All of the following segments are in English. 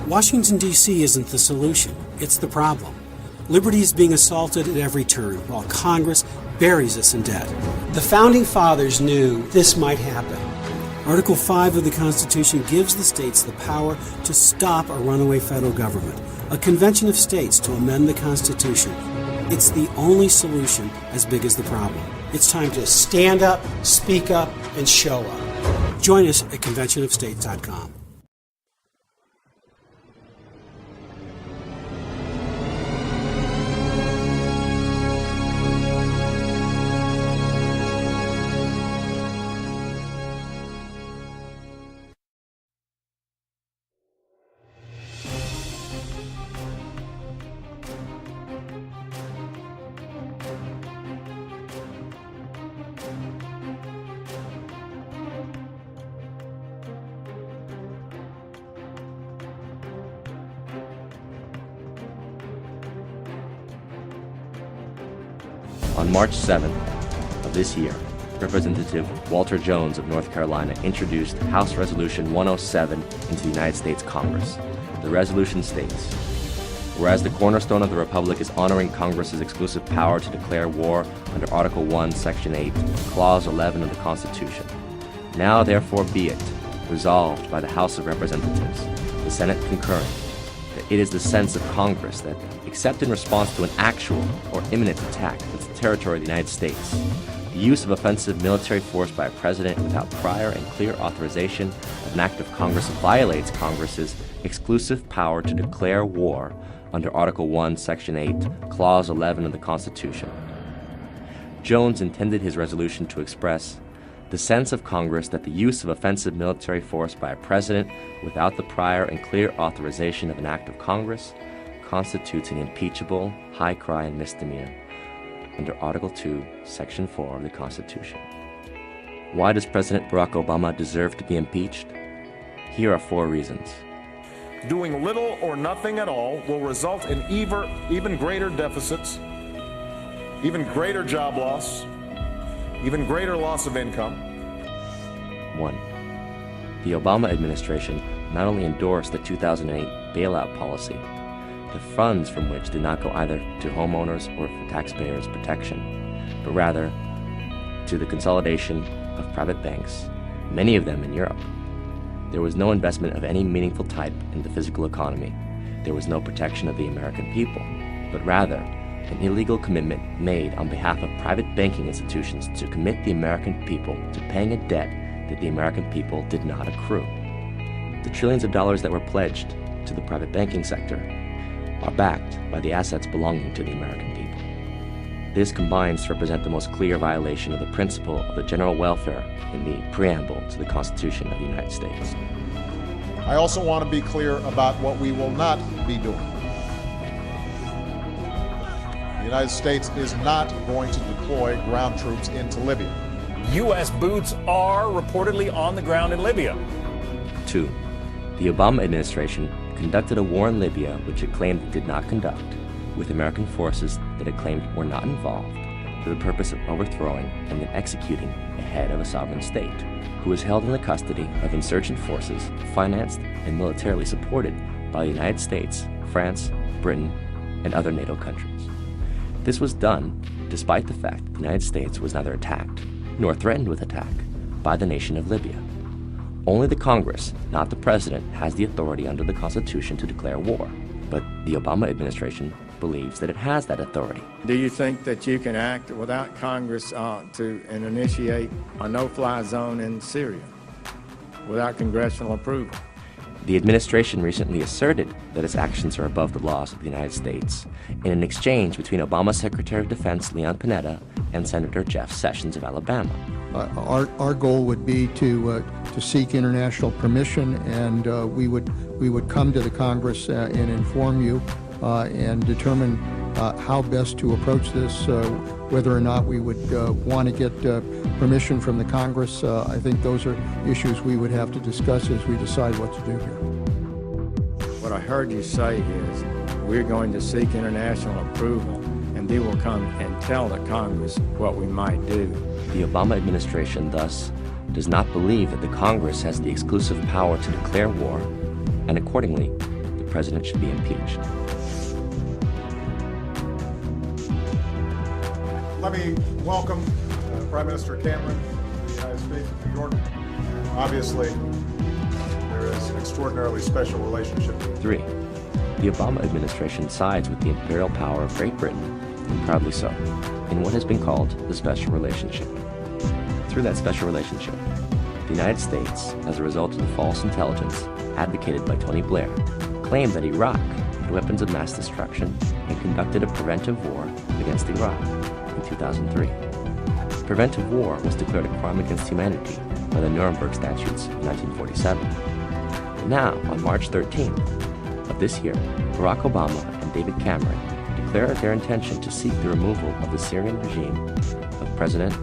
Washington, D.C. isn't the solution, it's the problem. Liberty is being assaulted at every turn, while Congress buries us in debt. The Founding Fathers knew this might happen. Article 5 of the Constitution gives the states the power to stop a runaway federal government, a convention of states to amend the Constitution. It's the only solution as big as the problem. It's time to stand up, speak up, and show up. Join us at conventionofstates.com. On March 7th of this year, Representative Walter Jones of North Carolina introduced House Resolution 107 into the United States Congress. The resolution states, whereas the cornerstone of the Republic is honoring Congress's exclusive power to declare war under Article 1, Section 8, Clause 11 of the Constitution. Now therefore be it resolved by the House of Representatives, the Senate concurring, that it is the sense of Congress that, except in response to an actual or imminent attack against the territory of the United States, the use of offensive military force by a president without prior and clear authorization of an act of Congress violates Congress's exclusive power to declare war under Article 1, Section 8, Clause 11 of the Constitution. Jones intended his resolution to express the sense of Congress that the use of offensive military force by a president without the prior and clear authorization of an act of Congress constitutes an impeachable, high crime misdemeanor under Article 2, Section 4 of the Constitution. Why does President Barack Obama deserve to be impeached? Here are 4 reasons. Doing little or nothing at all will result in even greater deficits, even greater job loss, even greater loss of income. 1. The Obama administration not only endorsed the 2008 bailout policy, the funds from which did not go either to homeowners or for taxpayers' protection, but rather to the consolidation of private banks, many of them in Europe. There was no investment of any meaningful type in the physical economy. There was no protection of the American people, but rather an illegal commitment made on behalf of private banking institutions to commit the American people to paying a debt that the American people did not accrue. The trillions of dollars that were pledged to the private banking sector are backed by the assets belonging to the American people. This combines to represent the most clear violation of the principle of the general welfare in the preamble to the Constitution of the United States. I also want to be clear about what we will not be doing. The United States is not going to deploy ground troops into Libya. U.S. boots are reportedly on the ground in Libya. 2. The Obama administration conducted a war in Libya which it claimed it did not conduct, with American forces that it claimed were not involved, for the purpose of overthrowing and then executing the head of a sovereign state, who was held in the custody of insurgent forces financed and militarily supported by the United States, France, Britain, and other NATO countries. This was done despite the fact that the United States was neither attacked nor threatened with attack by the nation of Libya. Only the Congress, not the President, has the authority under the Constitution to declare war, but the Obama administration believes that it has that authority. Do you think that you can act without Congress to initiate a no-fly zone in Syria without congressional approval? The administration recently asserted that its actions are above the laws of the United States in an exchange between Obama Secretary of Defense Leon Panetta and Senator Jeff Sessions of Alabama. Our goal would be to seek international permission, and we would come to the Congress and inform you and determine how best to approach this, whether or not we would want to get permission from the Congress. I think those are issues we would have to discuss as we decide what to do here. What I heard you say is we're going to seek international approval, and they will come and tell the Congress what we might do. The Obama administration, thus, does not believe that the Congress has the exclusive power to declare war, and accordingly, the president should be impeached. Let me welcome Prime Minister Cameron to the United States of New York. Obviously, there is an extraordinarily special relationship. 3. The Obama administration sides with the imperial power of Great Britain, and proudly so, in what has been called the special relationship. Through that special relationship, the United States, as a result of the false intelligence advocated by Tony Blair, claimed that Iraq had weapons of mass destruction and conducted a preventive war against Iraq in 2003. Preventive war was declared a crime against humanity by the Nuremberg Statutes of 1947. But now, on March 13th of this year, Barack Obama and David Cameron declared their intention to seek the removal of the Syrian regime of President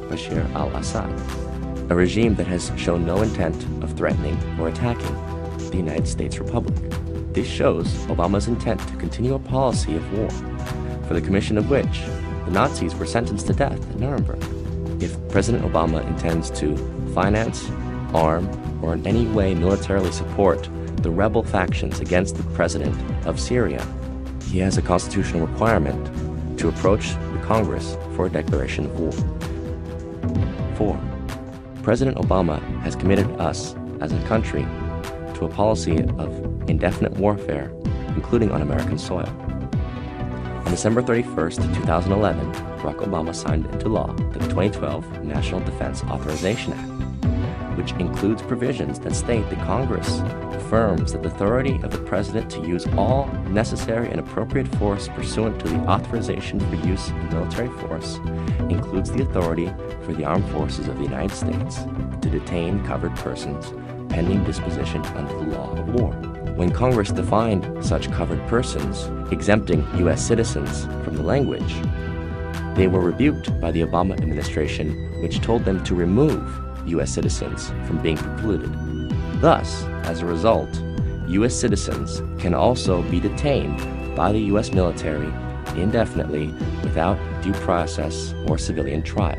Bashar al-Assad, a regime that has shown no intent of threatening or attacking the United States Republic. This shows Obama's intent to continue a policy of war, for the commission of which the Nazis were sentenced to death at Nuremberg. If President Obama intends to finance, arm, or in any way militarily support the rebel factions against the president of Syria, he has a constitutional requirement to approach the Congress for a declaration of war. 4. President Obama has committed us, as a country, to a policy of indefinite warfare, including on American soil. On December 31st, 2011, Barack Obama signed into law the 2012 National Defense Authorization Act, which includes provisions that state that Congress affirms that the authority of the President to use all necessary and appropriate force pursuant to the authorization for use of military force includes the authority for the armed forces of the United States to detain covered persons pending disposition under the law of war. When Congress defined such covered persons, exempting U.S. citizens from the language, they were rebuked by the Obama administration, which told them to remove U.S. citizens from being precluded. Thus, as a result, U.S. citizens can also be detained by the U.S. military indefinitely without due process or civilian trial.